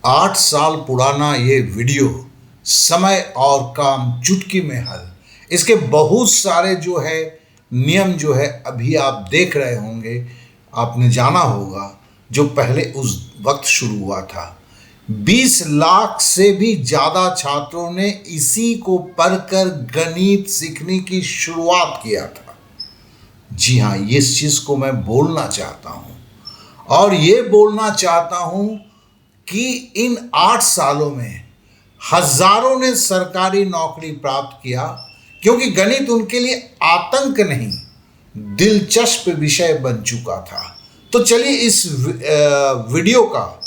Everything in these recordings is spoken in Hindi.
8 साल पुराना ये वीडियो समय और काम चुटकी में हल। इसके बहुत सारे जो है नियम जो है अभी आप देख रहे होंगे, आपने जाना होगा जो पहले उस वक्त शुरू हुआ था। 20 लाख से भी ज़्यादा छात्रों ने इसी को पढ़कर गणित सीखने की शुरुआत किया था। जी हाँ, इस चीज़ को मैं बोलना चाहता हूँ और ये बोलना चाहता हूँ कि इन 8 सालों में हजारों ने सरकारी नौकरी प्राप्त किया, क्योंकि गणित उनके लिए आतंक नहीं, दिलचस्प विषय बन चुका था। तो चलिए इस वीडियो का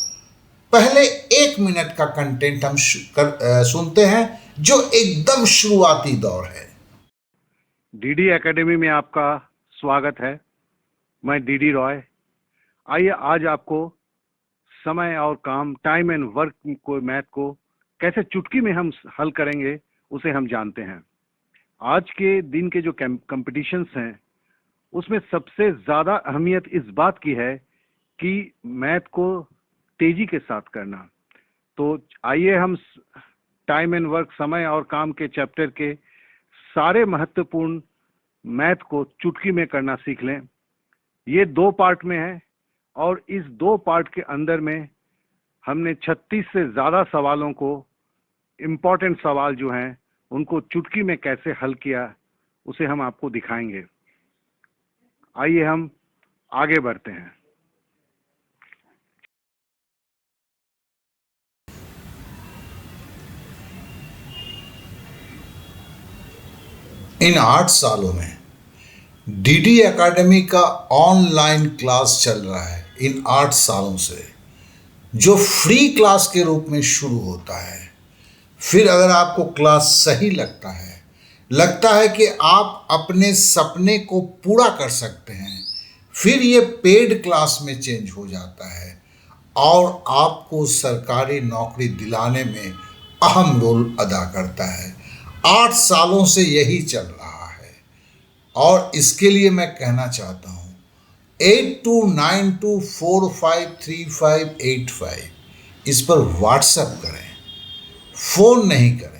पहले 1 मिनट का कंटेंट हम सुनते हैं, जो एकदम शुरुआती दौर है। डीडी एकेडमी में आपका स्वागत है। मैं डीडी रॉय। आइए आज आपको समय और काम, टाइम एंड वर्क को, मैथ को कैसे चुटकी में हम हल करेंगे उसे हम जानते हैं। आज के दिन के जो कंपटीशंस हैं उसमें सबसे ज़्यादा अहमियत इस बात की है कि मैथ को तेजी के साथ करना। तो आइए हम टाइम एंड वर्क, समय और काम के चैप्टर के सारे महत्वपूर्ण मैथ को चुटकी में करना सीख लें। ये 2 पार्ट में है और इस 2 पार्ट के अंदर में हमने 36 से ज़्यादा सवालों को, इम्पोर्टेंट सवाल जो हैं उनको चुटकी में कैसे हल किया उसे हम आपको दिखाएंगे। आइए हम आगे बढ़ते हैं। इन 8 सालों में डीडी एकेडमी का ऑनलाइन क्लास चल रहा है। इन 8 सालों से जो फ्री क्लास के रूप में शुरू होता है, फिर अगर आपको क्लास सही लगता है कि आप अपने सपने को पूरा कर सकते हैं, फिर ये पेड क्लास में चेंज हो जाता है और आपको सरकारी नौकरी दिलाने में अहम रोल अदा करता है। 8 सालों से यही चल रहा है और इसके लिए मैं कहना चाहता हूँ 8292453585 इस पर व्हाट्सएप करें, फ़ोन नहीं करें।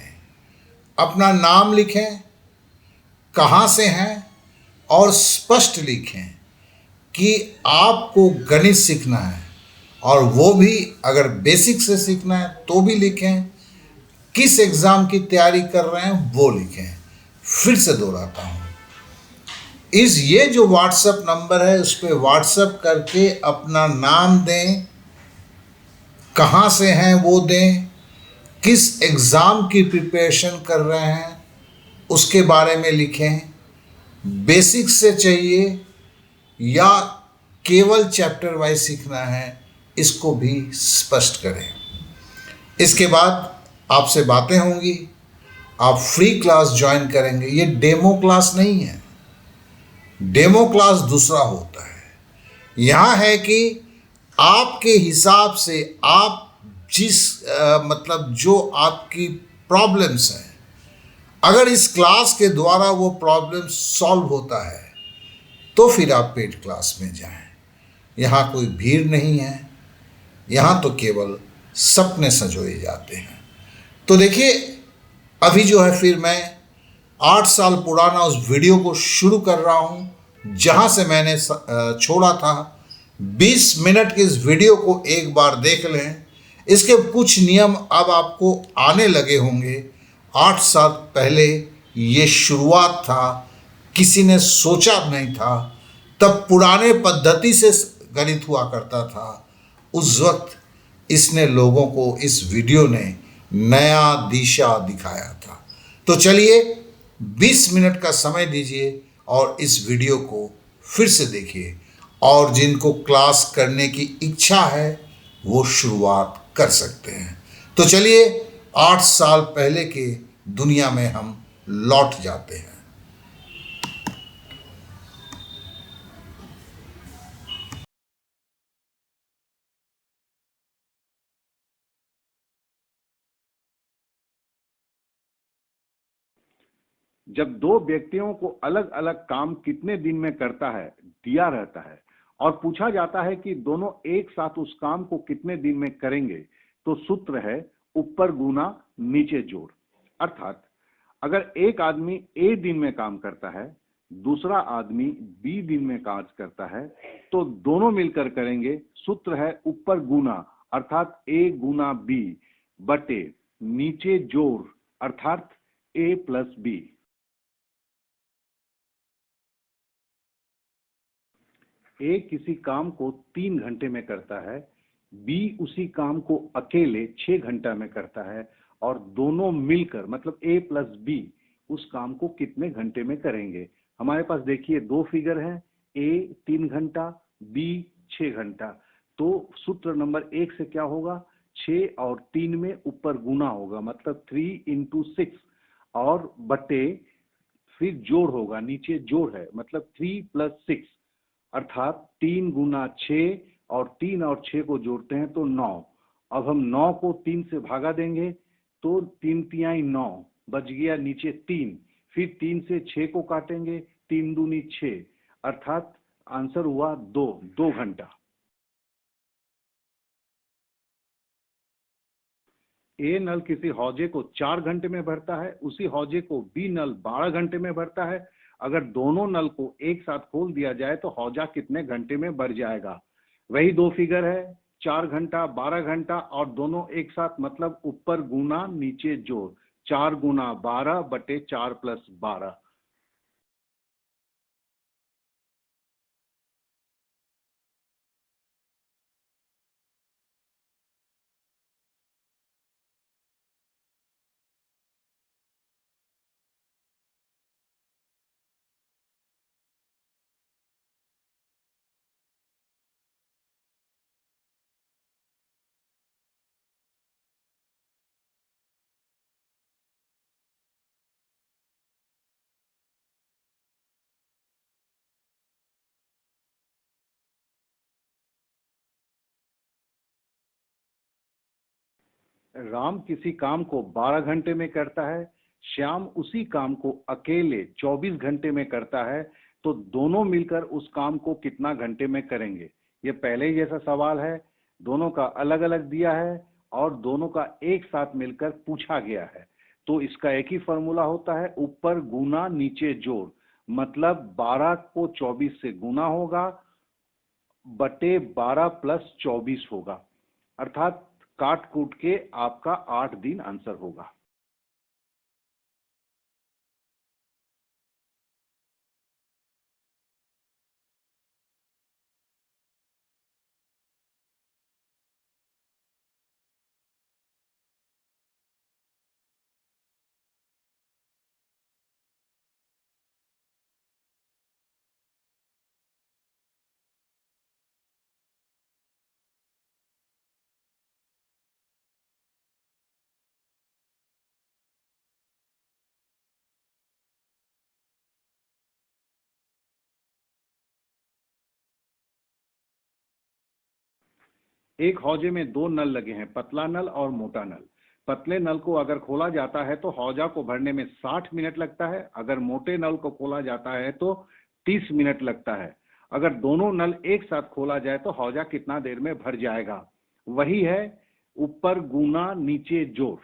अपना नाम लिखें, कहाँ से हैं और स्पष्ट लिखें कि आपको गणित सीखना है, और वो भी अगर बेसिक से सीखना है तो भी लिखें। किस एग्ज़ाम की तैयारी कर रहे हैं वो लिखें। फिर से दोहराता हूँ, ये जो व्हाट्सएप नंबर है उस पर व्हाट्सएप करके अपना नाम दें, कहाँ से हैं वो दें, किस एग्ज़ाम की प्रिपरेशन कर रहे हैं उसके बारे में लिखें, बेसिक से चाहिए या केवल चैप्टर वाइज सीखना है, इसको भी स्पष्ट करें। इसके बाद आपसे बातें होंगी, आप फ्री क्लास ज्वाइन करेंगे। ये डेमो क्लास नहीं है, डेमो क्लास दूसरा होता है। यहाँ है कि आपके हिसाब से आप मतलब जो आपकी प्रॉब्लम्स हैं, अगर इस क्लास के द्वारा वो प्रॉब्लम सॉल्व होता है तो फिर आप पेड क्लास में जाएं। यहाँ कोई भीड़ नहीं है, यहाँ तो केवल सपने संजोए जाते हैं। तो देखिए, अभी जो है फिर मैं 8 साल पुराना उस वीडियो को शुरू कर रहा हूँ जहाँ से मैंने छोड़ा था। 20 मिनट के इस वीडियो को एक बार देख लें। इसके कुछ नियम अब आपको आने लगे होंगे। 8 साल पहले ये शुरुआत था, किसी ने सोचा नहीं था। तब पुराने पद्धति से गणित हुआ करता था। उस वक्त इसने लोगों को, इस वीडियो ने नया दिशा दिखाया था। तो चलिए 20 मिनट का समय दीजिए और इस वीडियो को फिर से देखिए, और जिनको क्लास करने की इच्छा है वो शुरुआत कर सकते हैं। तो चलिए 8 साल पहले के दुनिया में हम लौट जाते हैं। जब 2 व्यक्तियों को अलग अलग काम कितने दिन में करता है दिया रहता है और पूछा जाता है कि दोनों एक साथ उस काम को कितने दिन में करेंगे, तो सूत्र है ऊपर गुना नीचे जोड़। अर्थात अगर एक आदमी ए दिन में काम करता है, दूसरा आदमी बी दिन में काम करता है, तो दोनों मिलकर करेंगे। सूत्र है ऊपर गुना अर्थात ए गुना बी बटे नीचे जोड़ अर्थात ए प्लस बी। ए किसी काम को 3 घंटे में करता है, बी उसी काम को अकेले 6 घंटा में करता है, और दोनों मिलकर मतलब ए प्लस बी उस काम को कितने घंटे में करेंगे। हमारे पास देखिए दो फिगर हैं, ए 3 घंटा, बी 6 घंटा। तो सूत्र नंबर 1 से क्या होगा, 6 और 3 में ऊपर गुना होगा मतलब 3 इंटू 6 और बटे फिर जोड़ होगा, नीचे जोड़ है मतलब 3 प्लस 6 अर्थात 3 गुना 6 और 3 और 6 को जोड़ते हैं तो 9। अब हम 9 को 3 से भागा देंगे तो 3 तिहाई 9 बच गया नीचे 3, फिर 3 से 6 को काटेंगे 3 दूनी 6 अर्थात आंसर हुआ 2 घंटा। ए नल किसी हौजे को 4 घंटे में भरता है, उसी हौजे को बी नल 12 घंटे में भरता है। अगर दोनों नल को एक साथ खोल दिया जाए तो हौजा कितने घंटे में भर जाएगा। वही दो फिगर है, 4 घंटा 12 घंटा और दोनों एक साथ मतलब ऊपर गुना नीचे जोड़, 4 गुना 12 बटे 4 प्लस 12। राम किसी काम को 12 घंटे में करता है, श्याम उसी काम को अकेले 24 घंटे में करता है, तो दोनों मिलकर उस काम को कितना घंटे में करेंगे। ये पहले ही जैसा सवाल है, दोनों का अलग अलग दिया है और दोनों का एक साथ मिलकर पूछा गया है। तो इसका एक ही फॉर्मूला होता है ऊपर गुना नीचे जोड़, मतलब 12 को 24 से गुना होगा बटे 12 प्लस 24 होगा, अर्थात काट कूट के आपका 8 दिन आंसर होगा। एक हौजे में 2 नल लगे हैं, पतला नल और मोटा नल। पतले नल को अगर खोला जाता है तो हौजा को भरने में 60 मिनट लगता है, अगर मोटे नल को खोला जाता है तो 30 मिनट लगता है। अगर दोनों नल एक साथ खोला जाए तो हौजा कितना देर में भर जाएगा। वही है ऊपर गुना नीचे जोड़।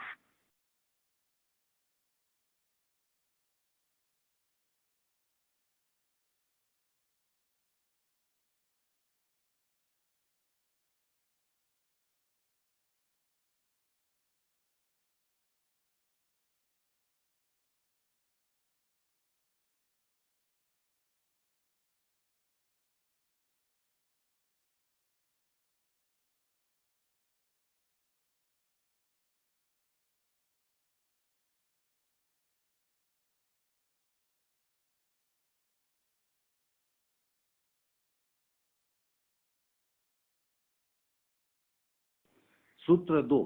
सूत्र 2,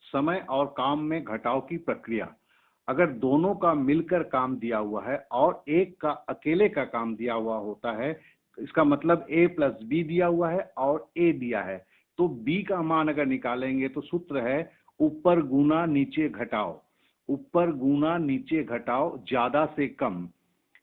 समय और काम में घटाव की प्रक्रिया। अगर दोनों का मिलकर काम दिया हुआ है और एक का अकेले का काम दिया हुआ होता है, इसका मतलब a प्लस बी दिया हुआ है और a दिया है, तो b का मान अगर निकालेंगे तो सूत्र है ऊपर गुना नीचे घटाओ। ऊपर गुना नीचे घटाओ ज्यादा से कम।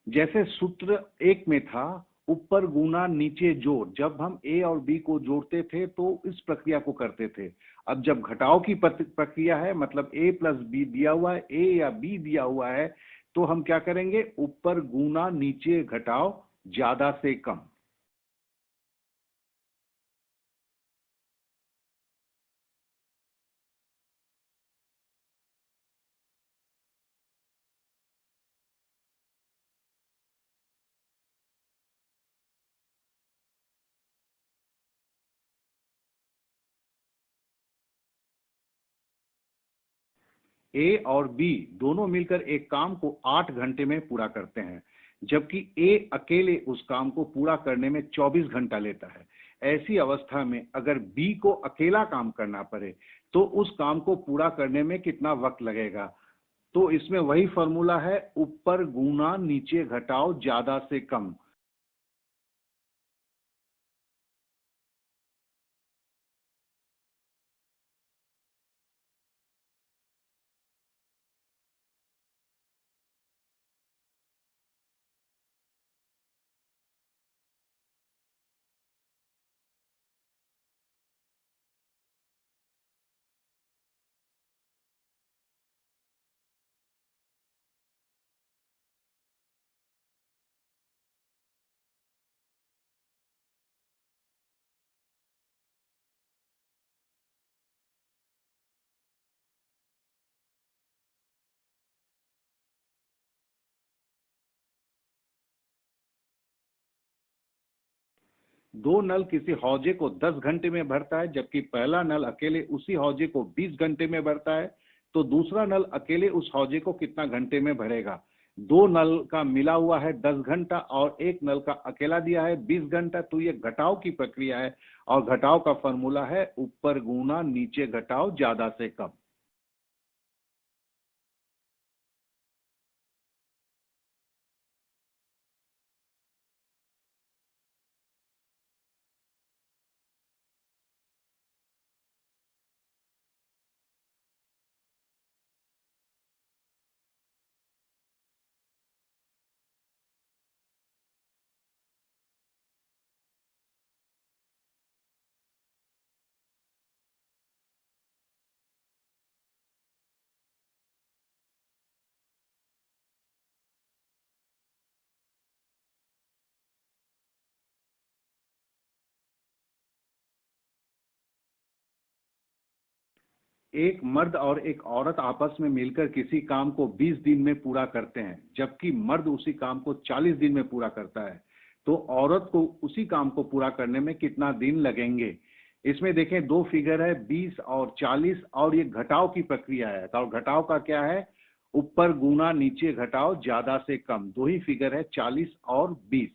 जैसे सूत्र 1 में था ऊपर गुना नीचे जोड़, जब हम ए और बी को जोड़ते थे तो इस प्रक्रिया को करते थे। अब जब घटाव की प्रक्रिया है, मतलब a प्लस बी दिया हुआ है, a या b दिया हुआ है, तो हम क्या करेंगे, ऊपर गुना नीचे घटाव ज्यादा से कम। ए और बी दोनों मिलकर एक काम को 8 घंटे में पूरा करते हैं, जबकि ए अकेले उस काम को पूरा करने में 24 घंटा लेता है। ऐसी अवस्था में अगर बी को अकेला काम करना पड़े तो उस काम को पूरा करने में कितना वक्त लगेगा? तो इसमें वही फॉर्मूला है, ऊपर गुना नीचे घटाओ ज्यादा से कम। दो नल किसी हौजे को 10 घंटे में भरता है, जबकि पहला नल अकेले उसी हौजे को 20 घंटे में भरता है, तो दूसरा नल अकेले उस हौजे को कितना घंटे में भरेगा? दो नल का मिला हुआ है 10 घंटा और एक नल का अकेला दिया है 20 घंटा, तो ये घटाव की प्रक्रिया है और घटाव का फॉर्मूला है ऊपर गुना नीचे घटाव ज्यादा से कम। एक मर्द और एक औरत आपस में मिलकर किसी काम को 20 दिन में पूरा करते हैं, जबकि मर्द उसी काम को 40 दिन में पूरा करता है, तो औरत को उसी काम को पूरा करने में कितना दिन लगेंगे? इसमें देखें, दो फिगर है 20 और 40, और ये घटाव की प्रक्रिया है। तो घटाव का क्या है? ऊपर गुना नीचे घटाव ज्यादा से कम। दो ही फिगर है 40 और 20।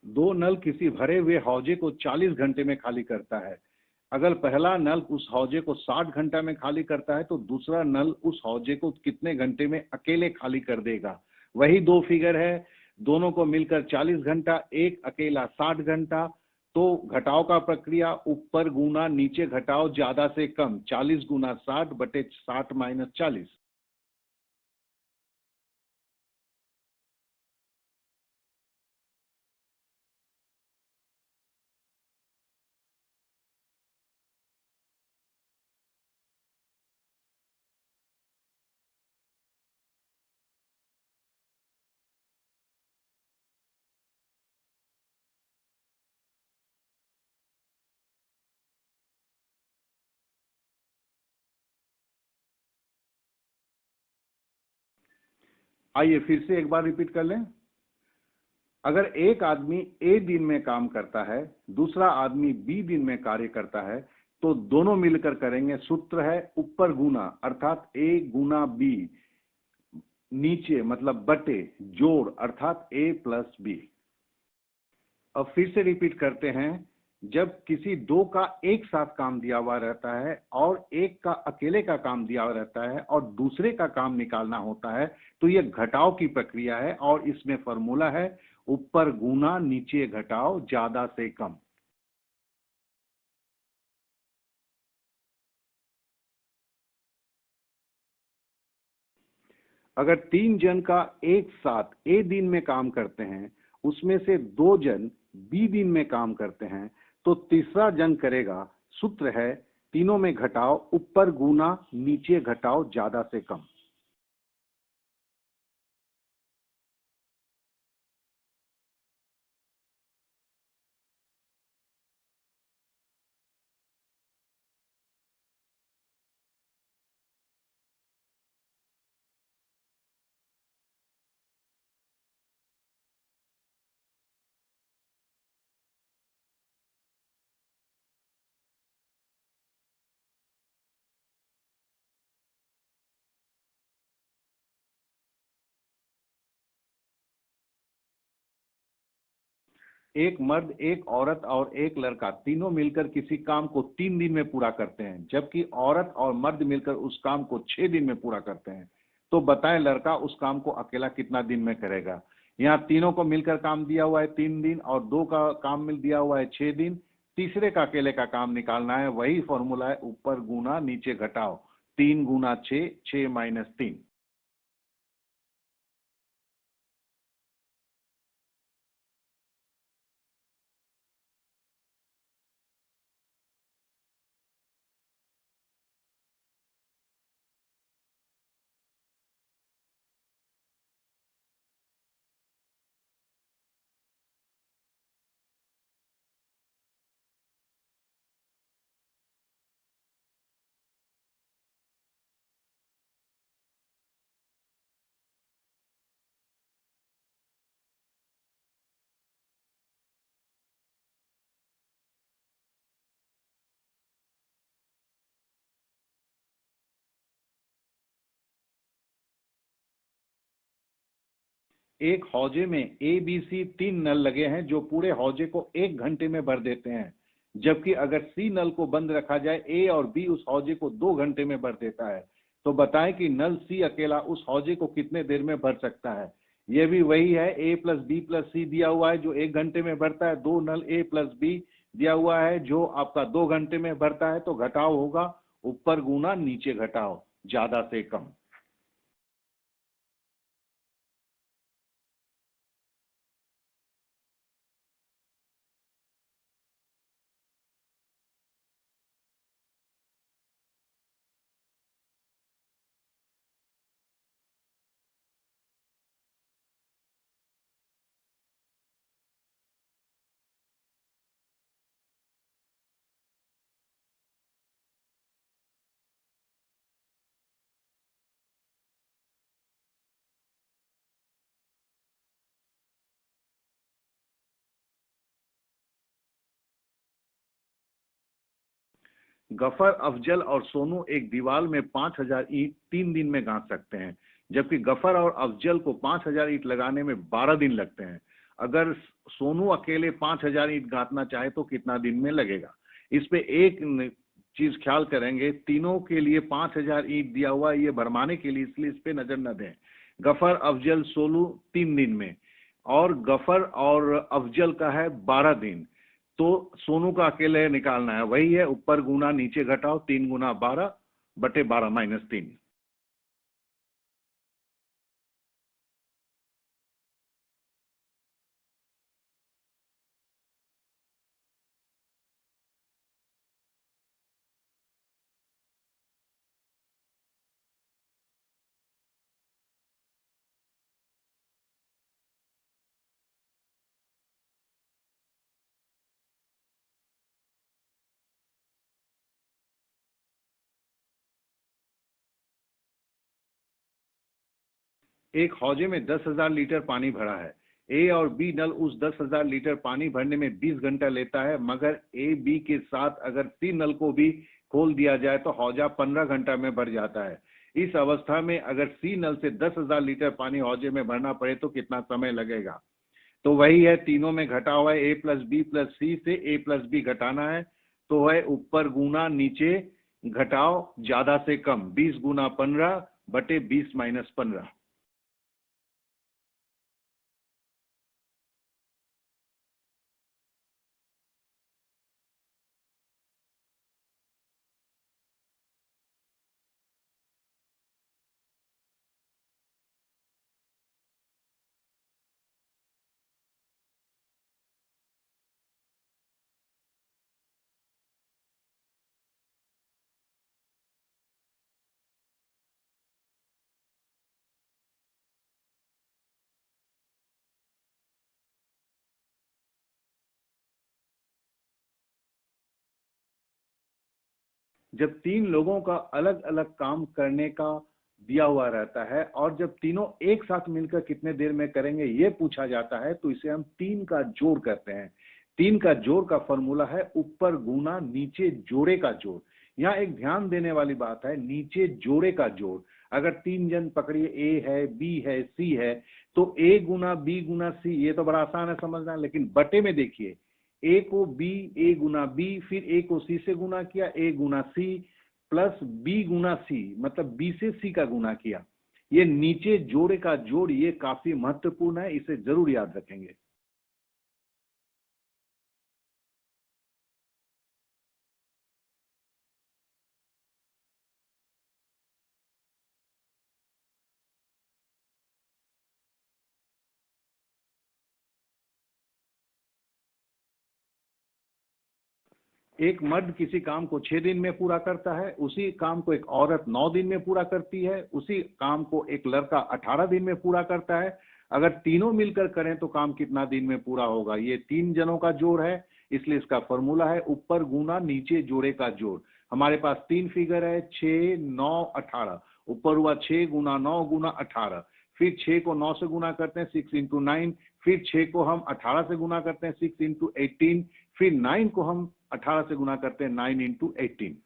दो नल किसी भरे हुए हौजे को 40 घंटे में खाली करता है। अगर पहला नल उस हौजे को 60 घंटा में खाली करता है, तो दूसरा नल उस हौजे को कितने घंटे में अकेले खाली कर देगा? वही दो फिगर है, दोनों को मिलकर 40 घंटा, एक अकेला 60 घंटा। तो घटाव का प्रक्रिया ऊपर गुना नीचे घटाव ज्यादा से कम, 40 गुना 60 बटे 60 माइनस 40। आइए फिर से एक बार रिपीट कर लें। अगर एक आदमी ए दिन में काम करता है, दूसरा आदमी बी दिन में कार्य करता है, तो दोनों मिलकर करेंगे। सूत्र है ऊपर गुना, अर्थात ए गुना बी, नीचे मतलब बटे, जोड़ अर्थात ए प्लस बी। अब फिर से रिपीट करते हैं। जब किसी दो का एक साथ काम दिया हुआ रहता है और एक का अकेले का काम दिया हुआ रहता है और दूसरे का काम निकालना होता है, तो ये घटाव की प्रक्रिया है और इसमें फॉर्मूला है ऊपर गुना नीचे घटाव ज्यादा से कम। अगर 3 जन का एक साथ ए दिन में काम करते हैं, उसमें से 2 जन बी दिन में काम करते हैं, तो तीसरा जन करेगा। सूत्र है तीनों में घटाव ऊपर गुना नीचे घटाव ज्यादा से कम। एक मर्द, एक औरत और एक लड़का तीनों मिलकर किसी काम को 3 दिन में पूरा करते हैं, जबकि औरत और मर्द मिलकर उस काम को 6 दिन में पूरा करते हैं। तो बताएं लड़का उस काम को अकेला कितना दिन में करेगा। यहाँ तीनों को मिलकर काम दिया हुआ है 3 दिन और दो का काम मिल दिया हुआ है 6 दिन। तीसरे का अकेले का काम निकालना है, वही फॉर्मूला है ऊपर गुना नीचे घटाओ। 3 गुना 6, 6 माइनस 3। एक हौजे में ए बी सी 3 नल लगे हैं जो पूरे हौजे को 1 घंटे में भर देते हैं, जबकि अगर सी नल को बंद रखा जाए ए और बी उस हौजे को 2 घंटे में भर देता है। तो बताएं कि नल सी अकेला उस हौजे को कितने देर में भर सकता है। यह भी वही है, ए प्लस बी प्लस सी दिया हुआ है जो 1 घंटे में भरता है। 2 नल ए प्लस बी दिया हुआ है जो आपका 2 घंटे में भरता है। तो घटाव होगा ऊपर गुना नीचे घटाव ज्यादा से कम। गफर, अफजल और सोनू एक दीवार में 5,000 ईंट 3 दिन में गांथ सकते हैं, जबकि गफर और अफजल को 5,000 ईंट लगाने में 12 दिन लगते हैं। अगर सोनू अकेले 5,000 ईंट गांथना चाहे तो कितना दिन में लगेगा। इस पे एक चीज ख्याल करेंगे, तीनों के लिए 5,000 ईंट दिया हुआ है ये भरमाने के लिए, इसलिए इस पे नजर न दें। गफर, अफजल, सोनू 3 दिन में और गफर और अफजल का है 12 दिन। तो सोनू का अकेले निकालना है, वही है ऊपर गुना नीचे घटाओ। 3 गुना 12 बटे 12 माइनस 3। एक हौजे में 10,000 लीटर पानी भरा है। ए और बी नल उस 10,000 लीटर पानी भरने में 20 घंटा लेता है, मगर ए बी के साथ अगर सी नल को भी खोल दिया जाए तो हौजा 15 घंटा में भर जाता है। इस अवस्था में अगर सी नल से 10,000 लीटर पानी हौजे में भरना पड़े तो कितना समय लगेगा। तो वही है, तीनों में घटा हुआ है, ए प्लस बी प्लस सी से ए प्लस बी घटाना है, तो है ऊपर गुना नीचे घटाओ ज्यादा से कम, 20 गुना 15 बटे 20 माइनस 15। जब तीन लोगों का अलग अलग काम करने का दिया हुआ रहता है और जब तीनों एक साथ मिलकर कितने देर में करेंगे ये पूछा जाता है, तो इसे हम तीन का जोड़ कहते हैं। तीन का जोड़ का फॉर्मूला है ऊपर गुना नीचे जोड़े का जोड़। यहाँ एक ध्यान देने वाली बात है, नीचे जोड़े का जोड़। अगर तीन जन पकड़िए, ए है, बी है, सी है, तो ए गुना बी गुना सी, ये तो बड़ा आसान है समझना, लेकिन बटे में देखिए, ए को बी, ए गुना बी, फिर ए को सी से गुना किया, ए गुना सी प्लस बी गुना सी, मतलब बी से सी का गुना किया। ये नीचे जोड़े का जोड़, ये काफी महत्वपूर्ण है, इसे जरूर याद रखेंगे। एक मर्द किसी काम को 6 दिन में पूरा करता है, उसी काम को एक औरत 9 दिन में पूरा करती है, उसी काम को एक लड़का 18 दिन में पूरा करता है। अगर तीनों मिलकर करें तो काम कितना दिन में पूरा होगा? ये तीन जनों का जोड़ है, इसलिए इसका फॉर्मूला है ऊपर गुना नीचे जोड़े का जोड़। हमारे पास तीन फिगर है, 6, 9, 18। ऊपर हुआ 6 गुना 9 गुना 18, फिर 6 को 9 से गुना करते हैं, 6 इंटू 9, फिर 6 को हम 18 से गुना करते हैं, 6 इंटू 18, फिर 9 को हम 18 से गुना करते हैं, 9 इंटू 18।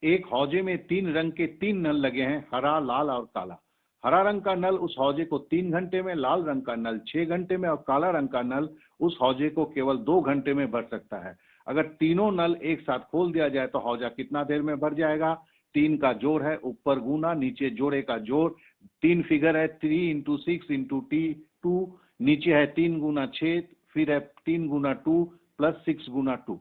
एक हौजे में तीन रंग के तीन नल लगे हैं, हरा, लाल और काला। हरा रंग का नल उस हौजे को 3 घंटे में, लाल रंग का नल 6 घंटे में और काला रंग का नल उस हौजे को केवल 2 घंटे में भर सकता है। अगर तीनों नल एक साथ खोल दिया जाए तो हौजा कितना देर में भर जाएगा? तीन का जोड़ है, ऊपर गुना नीचे जोड़े का जोड़। तीन फिगर है, 3 इंटू 6 इंटू टी 2, नीचे है 3 गुना 6, फिर है 3 गुना 2 प्लस 6 गुना 2।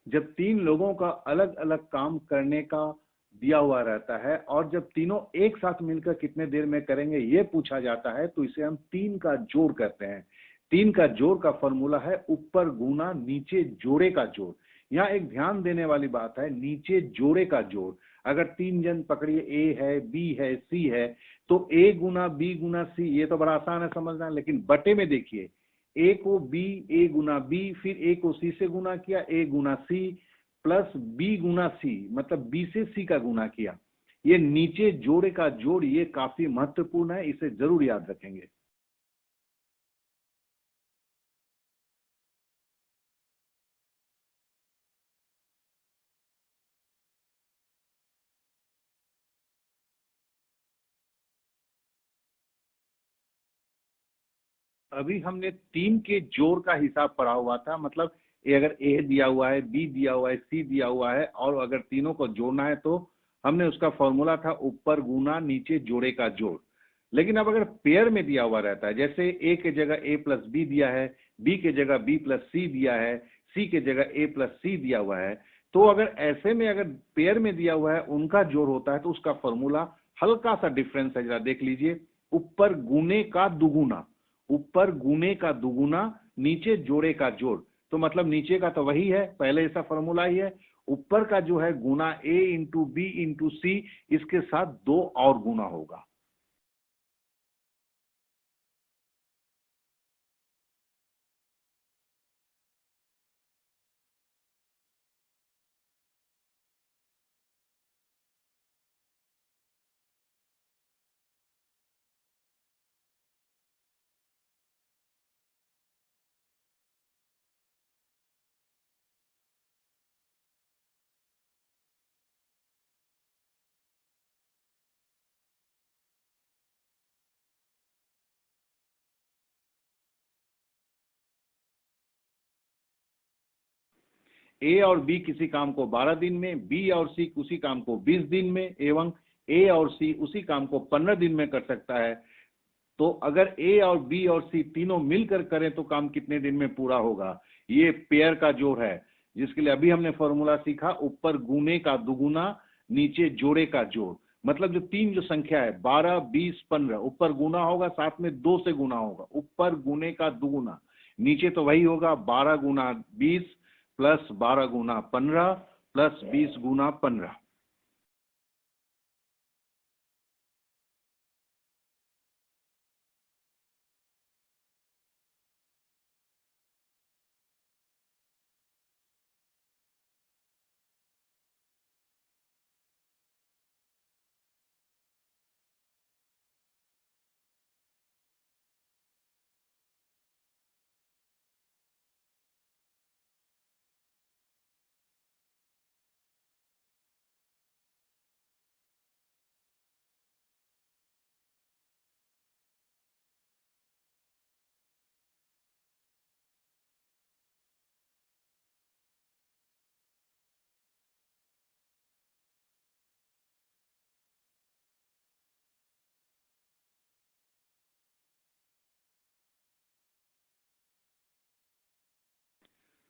जब तीन लोगों का अलग अलग काम करने का दिया हुआ रहता है और जब तीनों एक साथ मिलकर कितने देर में करेंगे ये पूछा जाता है, तो इसे हम तीन का जोड़ कहते हैं। तीन का जोड़ का फॉर्मूला है ऊपर गुना नीचे जोड़े का जोड़। यहाँ एक ध्यान देने वाली बात है, नीचे जोड़े का जोड़। अगर तीन जन पकड़िए, ए है, बी है, सी है, तो ए गुना बी गुना सी, ये तो बड़ा आसान है समझना, लेकिन बटे में देखिए, ए को बी, ए गुना बी, फिर ए को सी से गुना किया, ए गुना सी प्लस बी गुना सी, मतलब बी से सी का गुना किया। ये नीचे जोड़े का जोड़ ये काफी महत्वपूर्ण है, इसे जरूर याद रखेंगे। अभी हमने टीम के जोड़ का हिसाब पढ़ा हुआ था, मतलब अगर ए दिया हुआ है, बी दिया हुआ है, सी दिया हुआ है और अगर तीनों को जोड़ना है तो हमने उसका फॉर्मूला था ऊपर गुना नीचे जोड़े का जोड़। लेकिन अब अगर पेयर में दिया हुआ रहता है, जैसे ए के जगह ए प्लस बी दिया है, बी के जगह बी प्लस सी दिया है, सी के जगह ए प्लस सी दिया हुआ है, तो अगर ऐसे में अगर पेयर में दिया हुआ है उनका जोड़ होता है तो उसका फॉर्मूला हल्का सा डिफरेंस है, जरा देख लीजिए। ऊपर गुने का दुगुना, ऊपर गुने का दुगुना नीचे जोड़े का जोड़, तो मतलब नीचे का तो वही है, पहले ऐसा फॉर्मूला ही है। ऊपर का जो है गुना ए इंटू बी इंटू सी, इसके साथ दो और गुना होगा। ए और बी किसी काम को 12 दिन में, बी और सी उसी काम को 20 दिन में, एवं ए और सी उसी काम को 15 दिन में कर सकता है। तो अगर ए और बी और सी तीनों मिलकर करें तो काम कितने दिन में पूरा होगा? ये पेयर का जोड़ है, जिसके लिए अभी हमने फॉर्मूला सीखा, ऊपर गुने का दुगुना नीचे जोड़े का जोड़। मतलब जो तीन जो संख्या है 12, 20, 15, ऊपर गुना होगा साथ में 2 से गुना होगा, ऊपर गुने का दुगुना, नीचे तो वही होगा 12 गुना 20 प्लस 12 गुना 15 प्लस 20 गुना 15।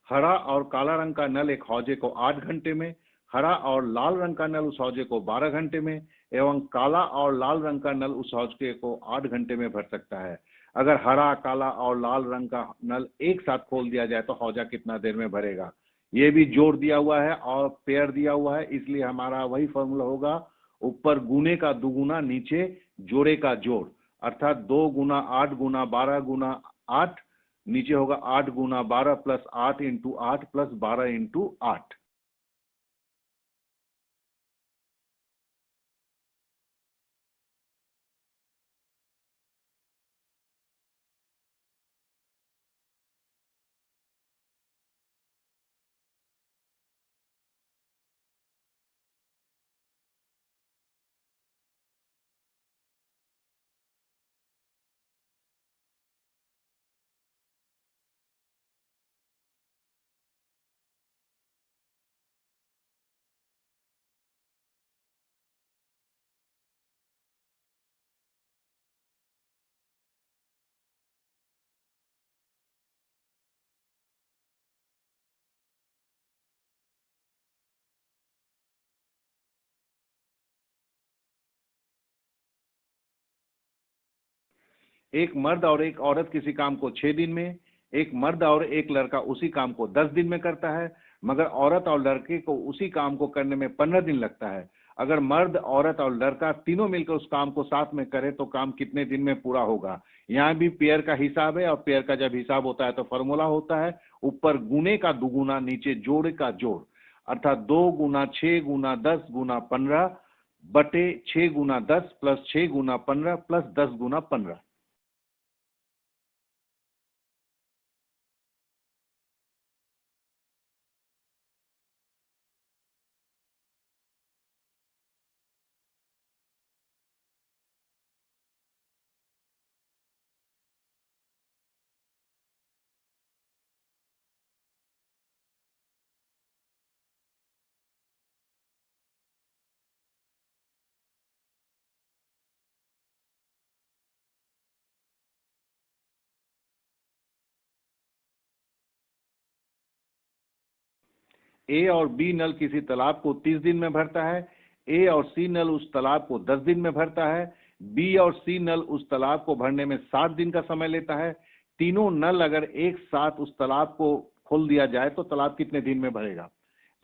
हरा और काला रंग का नल एक हौजे को 8 घंटे में, हरा और लाल रंग का नल उस हौजे को 12 घंटे में, एवं काला और लाल रंग का नल उस हौजे को 8 घंटे में भर सकता है। अगर हरा, काला और लाल रंग का नल एक साथ खोल दिया जाए तो हौजा कितना देर में भरेगा? ये भी जोड़ दिया हुआ है और पेयर दिया हुआ है, इसलिए हमारा वही फॉर्मूला होगा, ऊपर गुने का दुगुना नीचे जोड़े का जोड़, अर्थात 2 गुना 8 गुना 12 गुना 8, नीचे होगा 8 गुना 12 प्लस 8 इंटू 8 प्लस 12 इंटू 8। एक मर्द और एक औरत किसी काम को 6 दिन में, एक मर्द और एक लड़का उसी काम को 10 दिन में करता है, मगर औरत और लड़के को उसी काम को करने में 15 दिन लगता है। अगर मर्द, औरत और लड़का तीनों मिलकर उस काम को साथ में करें तो काम कितने दिन में पूरा होगा? यहाँ भी पेयर का हिसाब है, और पेयर का जब हिसाब होता है तो फॉर्मूला होता है, ऊपर गुने का दुगुना नीचे जोड़ का जोड़, अर्थात 2 गुना 6 गुना 10 गुना 15 बटे 6 गुना 10 प्लस 6 गुना 15 प्लस 10 गुना 15। ए और बी नल किसी तालाब को 30 दिन में भरता है। ए और सी नल उस तालाब को 10 दिन में भरता है। बी और सी नल उस तालाब को भरने में 60 दिन का समय लेता है। तीनों नल अगर एक साथ उस तालाब को खोल दिया जाए तो तालाब कितने दिन में भरेगा?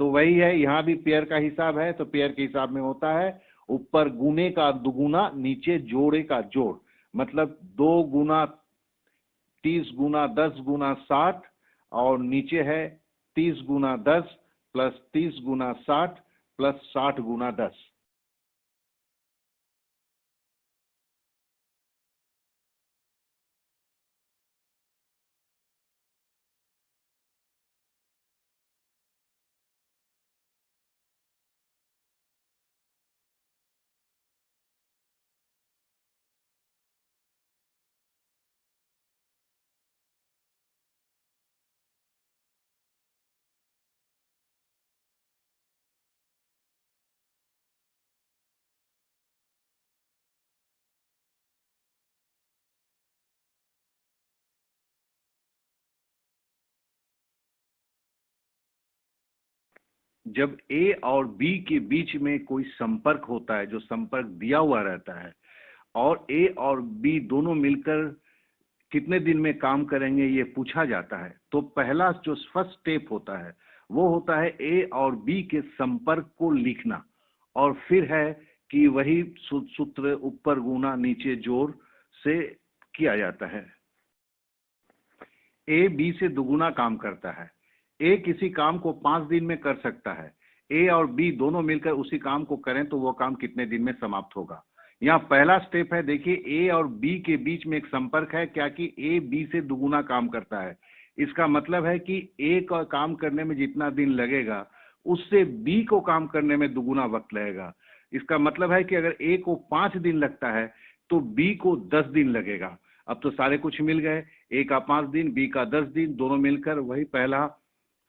तो वही है, यहाँ भी पेयर का हिसाब है। तो पेयर के हिसाब में होता है ऊपर गुने का दुगुना, नीचे जोड़े का जोड़। मतलब 2 गुना 30 गुना 10 गुना 60, और नीचे है 30 गुना 10 प्लस 30 गुना 60 प्लस 60 गुना 10। जब ए और बी के बीच में कोई संपर्क होता है, जो संपर्क दिया हुआ रहता है, और ए और बी दोनों मिलकर कितने दिन में काम करेंगे ये पूछा जाता है, तो पहला जो फर्स्ट स्टेप होता है वो होता है ए और बी के संपर्क को लिखना, और फिर है कि वही सूत्र ऊपर गुना नीचे जोड़ से किया जाता है। ए बी से दुगुना काम करता है। ए किसी काम को 5 दिन में कर सकता है। ए और बी दोनों मिलकर उसी काम को करें तो वो काम कितने दिन में समाप्त होगा? यहाँ पहला स्टेप है, देखिए ए और बी के बीच में एक संपर्क है, क्या कि ए बी से दुगुना काम करता है। इसका मतलब है कि ए का काम करने में जितना दिन लगेगा उससे बी को काम करने में दुगुना वक्त लगेगा। इसका मतलब है कि अगर ए को 5 दिन लगता है तो बी को 10 दिन लगेगा। अब तो सारे कुछ मिल गए, ए का 5 दिन, बी का 10 दिन, दोनों मिलकर वही पहला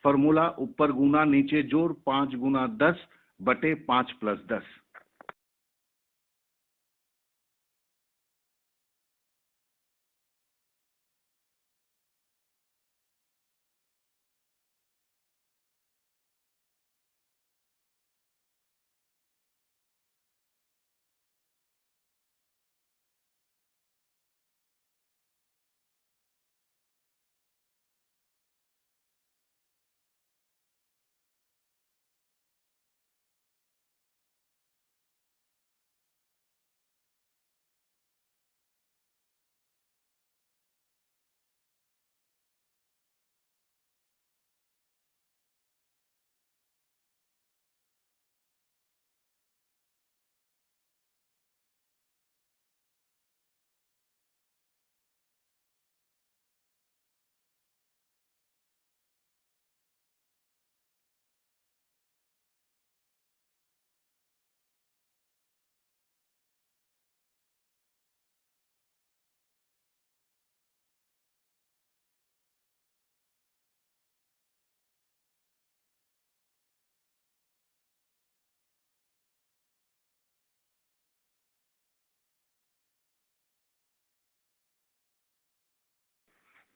फॉर्मूला, ऊपर गुना नीचे जोड़ 5 गुना 10 बटे 5 प्लस 10।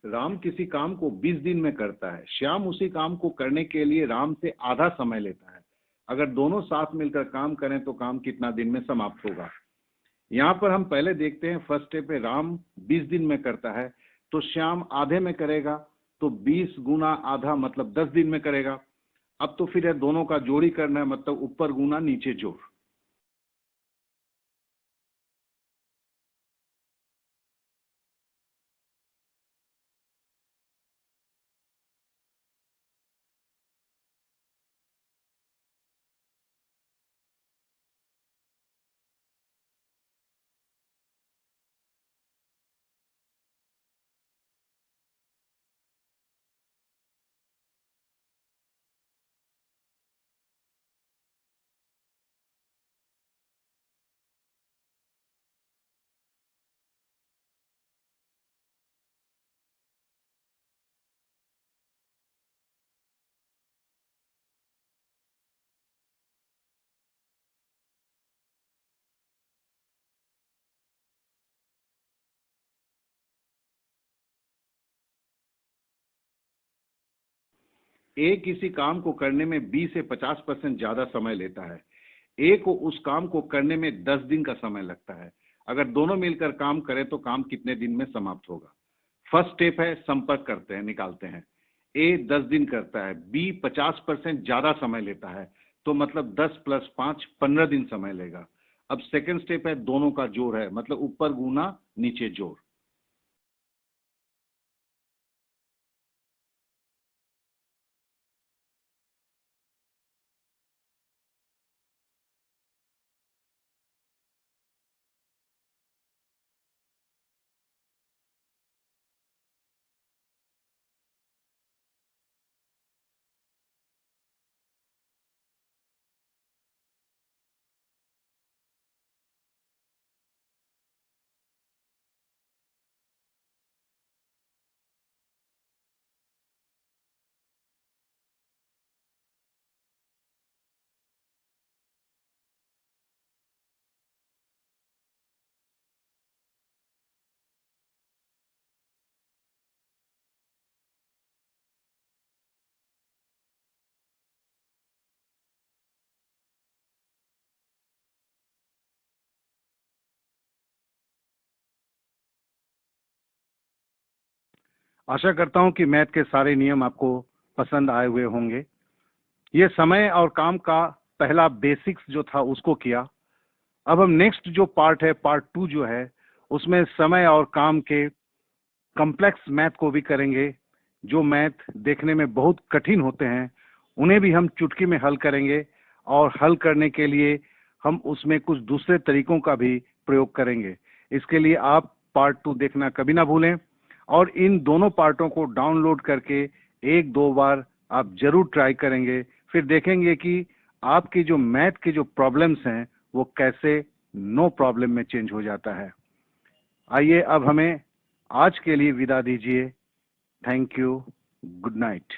राम किसी काम को 20 दिन में करता है। श्याम उसी काम को करने के लिए राम से आधा समय लेता है। अगर दोनों साथ मिलकर काम करें तो काम कितना दिन में समाप्त होगा? यहाँ पर हम पहले देखते हैं, फर्स्ट स्टेप पे राम 20 दिन में करता है तो श्याम आधे में करेगा, तो 20 गुना आधा मतलब 10 दिन में करेगा। अब तो फिर है दोनों का जोड़ी करना है, मतलब ऊपर गुना नीचे जोड़। ए किसी काम को करने में 20 से 50% ज्यादा समय लेता है, ए को उस काम को करने में 10 दिन का समय लगता है। अगर दोनों मिलकर काम करें तो काम कितने दिन में समाप्त होगा? फर्स्ट स्टेप है संपर्क करते हैं, निकालते हैं। ए 10 दिन करता है, बी 50% ज्यादा समय लेता है, तो मतलब 10 + 5 15 दिन समय लेगा। अब सेकंड स्टेप है दोनों का जोड़ है, मतलब ऊपर गुना नीचे जोड़। आशा करता हूं कि मैथ के सारे नियम आपको पसंद आए हुए होंगे। ये समय और काम का पहला बेसिक्स जो था उसको किया। अब हम नेक्स्ट जो पार्ट है, पार्ट 2 जो है, उसमें समय और काम के कॉम्प्लेक्स मैथ को भी करेंगे। जो मैथ देखने में बहुत कठिन होते हैं उन्हें भी हम चुटकी में हल करेंगे, और हल करने के लिए हम उसमें कुछ दूसरे तरीकों का भी प्रयोग करेंगे। इसके लिए आप पार्ट 2 देखना कभी ना भूलें, और इन दोनों पार्टों को डाउनलोड करके 1-2 बार आप जरूर ट्राई करेंगे। फिर देखेंगे कि आपकी जो मैथ की जो प्रॉब्लम्स हैं वो कैसे नो प्रॉब्लम में चेंज हो जाता है। आइए अब हमें आज के लिए विदा दीजिए। Thank you, good night.